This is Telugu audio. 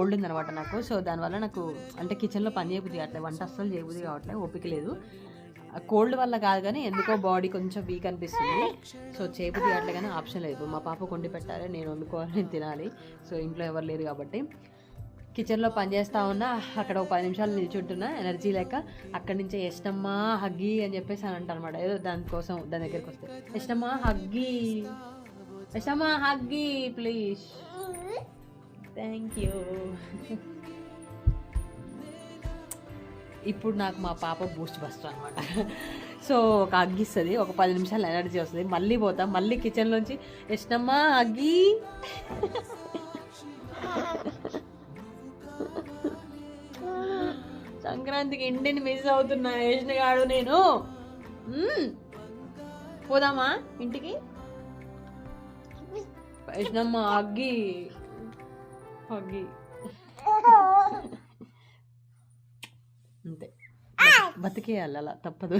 కోల్డ్ ఉందనమాట నాకు. సో దానివల్ల నాకు అంటే కిచెన్లో పని చేయబుద్ధి కావట్లేదు, వంట అస్సలు చేయబుద్ధి కావట్లేదు, ఓపిక లేదు. కోల్డ్ వల్ల కాదు కానీ ఎందుకో బాడీ కొంచెం వీక్ అనిపిస్తుంది. సో చేయబుద్ధి కావట్లేదు కానీ ఆప్షన్ లేదు. మా పాప కొండి పెట్టాలి, నేను వండుకోవాలి, నేను తినాలి. సో ఇంట్లో ఎవరు లేరు కాబట్టి కిచెన్లో పని చేస్తూ ఉన్నా. అక్కడ ఒక 10 నిమిషాలు నిల్చుంటున్నా ఎనర్జీ లేక. అక్కడి నుంచే ఎస్టమ్మా హగ్గి అని చెప్పేసి అని అంట అనమాట. ఏదో దానికోసం దాని దగ్గరికి వస్తే ఎస్టమ్మా హగ్గి, ఎస్టమ్మా హగ్గి ప్లీజ్, థ్యాంక్ యూ. ఇప్పుడు నాకు మా పాప బూస్ట్ బస్టర్ అనమాట. సో ఒక హగ్గి ఇస్తుంది, ఒక 10 నిమిషాలు ఎనర్జీ వస్తుంది, మళ్ళీ పోతాం, మళ్ళీ కిచెన్లోంచి ఎస్టమ్మా హగ్గి. సంక్రాంతికి ఇంటిని మిస్ అవుతున్నా యష్ణగాడు నేను. పోదామా ఇంటికి? యష్ణమ్మ హగ్గి హగ్గి. అంతే, బతికేయాలి అలా, తప్పదు.